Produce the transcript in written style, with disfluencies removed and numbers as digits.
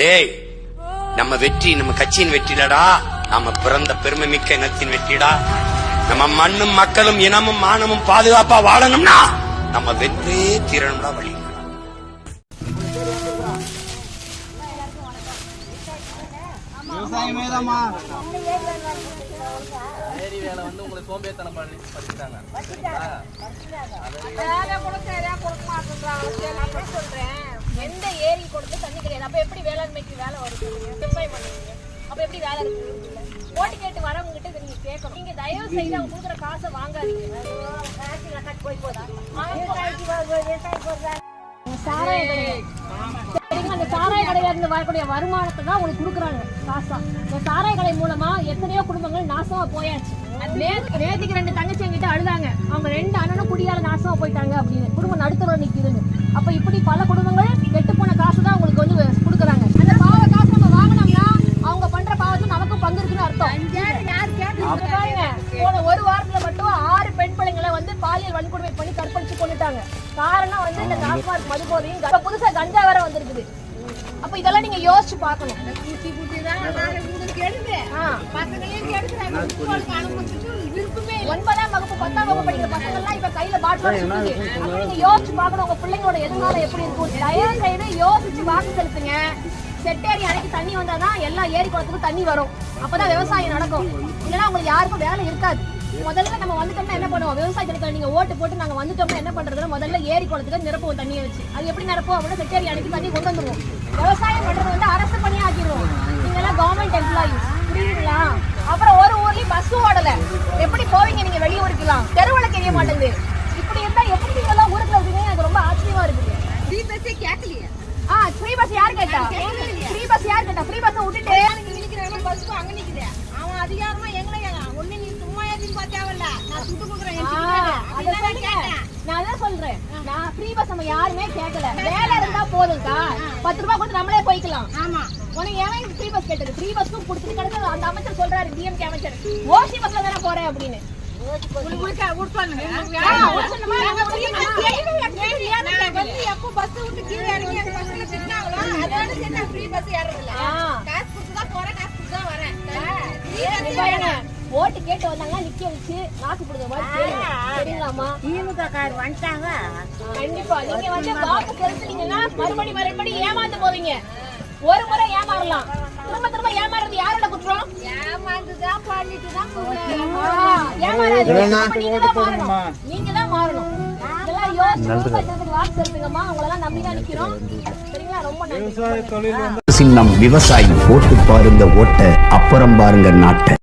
டேய், நம்ம வெற்றி நம்ம கட்சியின் வெற்றிலடா, நாம பிறந்த பெருமை மிக்க இனத்தின் வெற்றிடா. நம்ம மண்ணும் மக்களும் இனமும் மானமும் பாதுகாப்பா வாழணும்னா நம்ம வென்றே தீரணும்டா வழி. உங்களை சோம்பேத்தனம் படிச்சுட்டாங்க. எந்த ஏரி கொடுத்து தண்ணி கிடையாது. அப்ப எப்படி வேளாண்மைக்கு வேலை வருது? விவசாயம் பண்ணுவீங்க, அப்ப எப்படி வேலை இருக்கு? ஓட்டு கேட்டு வரவங்க கிட்ட நீங்க கேட்கணும். நீங்க தயவு செய்து அவங்க கொடுக்குற காசை வாங்காதீங்க. அந்த சாராய கடையில இருந்து வரக்கூடிய வருமானத்தை தான் உங்களுக்கு கொடுக்குறாங்க காசா. இந்த சாராய கடை மூலமா எத்தனையோ குடும்பங்கள் நாசமா போயாச்சு. நேற்றுக்கு 2 தங்கச்சி என்கிட்ட அழுதாங்க. அவங்க 2 அண்ணனும் குடியால நாசமா போயிட்டாங்க அப்படின்னு. குடும்பம் நடுத்தர நிக்குதுன்னு. அப்ப இப்படி பல குடும்பங்கள் கெட்டு போன காசு தான் உங்களுக்கு வந்து கொடுக்குறாங்க. அந்த பாவ காசு நம்ம வாங்கினோம்னா அவங்க பண்ற பாவத்துல நமக்கும் பங்கு இருக்குன்னு அர்த்தம். போன ஒரு வாரத்துல மட்டும் 6 பெண் பிள்ளைங்களை வந்து பாலியல் வன்கொடுமை பண்ணி கற்பழிச்சு கொண்டுட்டாங்க. காரணம் வந்து இந்த டாஸ்மாக் மதுபோதையும் புதுசா கஞ்சா வேற வந்திருக்குது. அப்ப இதெல்லாம் நீங்க யோசிச்சு பாக்கணும். 9ஆம் வகுப்பு 10ஆம் வகுப்பு படிக்கிற பசங்க எல்லாம் இப்ப கையில பாட்டில் நீங்க யோசிச்சு பாக்கணும். உங்க பிள்ளைங்களோட எதிர்காலம் எப்படி இருக்கும்? தயவு செய்து யோசிச்சு வாக்கு செலுத்துங்க. செட்டேரி அணைக்கு தண்ணி வந்தாதான் எல்லா ஏரி குளத்துக்கும் தண்ணி வரும். அப்பதான் விவசாயம் நடக்கும். இல்லைன்னா உங்களுக்கு யாருக்கும் வேலை இருக்காது. முதல்ல நம்ம வந்துட்டோம்னா என்ன பண்ணுவோம்? விவசாயத்துல நீங்க ஓட்டு போட்டு நாங்க வந்துட்டோம்னா என்ன பண்றதுன்னா முதல்ல ஏரி குளத்துக்கு நிரப்புவோம் தண்ணியை வச்சு. அது எப்படி நிரப்போம் அப்படின்னா செட்டேரி அணைக்கு தண்ணி கொண்டு வந்துருவோம். விவசாயம் பண்றது வந்து அரசு பணியா ஆக்கிடுவோம். நீங்க எல்லாம் கவர்மெண்ட் எம்ப்ளாயிஸ், புரியுதுங்களா? அப்புறம் ஒரு ஊர்லயும் பஸ் ஓடல, எப்படி போவீங்க நீங்க? வெளியூருக்குலாம் தெருவுல தெரிய மாட்டேங்குது. இப்படி இருந்தா எப்படி நீங்க எல்லாம் ஊருக்குள்ள இருக்கீங்க? எனக்கு ரொம்ப ஆச்சரியமா இருக்குது. ஃப்ரீ பஸ்ஸே கேட்கலையே. ஃப்ரீ பஸ் யார் கேட்டா? ஃப்ரீ பஸ் யார் கேட்டா? ஃப்ரீ பஸ் விட்டுட்டு நீங்க நிக்கிறவங்க பஸ் அங்க நிக்குது. அவன் அதிகாரமா எங்களை ஒண்ணு நீ சும்மா ஏத்தின்னு பாத்தாவல்ல. நான் சுட்டு குடுக்குறேன். நான் அதான் சொல்றேன். நான் ஃப்ரீ பஸ் நம்ம யாருமே கேட்கல. வேலை இருந்தா போதும்க்கா. 10 ரூபாய் கொடுத்து நம்மளே போய்க்கலாம். ஆமா, உனக்கு ஏன் ஃப்ரீ பஸ் கேட்டது? ஃப்ரீ பஸ்க்கும் கொடுத்துட்டு கிடக்கு. அந்த அமைச்சர் சொல்றாரு, டிஎம்கே அமைச்சர், ஓசி பஸ்ல தானே போறேன் அப்படின்னு. எப்போ பஸ் விட்டு கீழே இறங்கி அந்த பஸ்ல தின்னாங்களோ அதோட சேர்ந்து ஃப்ரீ பஸ் ஏறதில்ல. காசு கொடுத்து தான் போறேன், காசு கொடுத்து தான் வரேன். ஓட்டு கேட்டு வந்தாங்க, நிக்க வச்சு நாக்கு பிடிச்ச மாதிரி சரிங்களாமா? திமுக கார் வந்துட்டாங்க. கண்டிப்பா நீங்க வந்து வாக்கு செலுத்துனீங்கன்னா மறுபடி ஏமாந்து போவீங்க. ஒரு முறை ஏமாறலாம், திரும்ப ஏமாறது யாரோட குற்றம்? ஏமாந்துதான் பண்ணிட்டு தான் நீங்க தான் மாறணும். இதெல்லாம் யோசிச்சு வாக்கு செலுத்துங்கம்மா. உங்களெல்லாம் நம்பிதான் நிக்கிறோம். சரிங்களா? ரொம்ப நன்றி. சின்னம் விவசாயி. ஓட்டு பாருங்க ஓட்ட, அப்புறம் பாருங்க நாட்டை.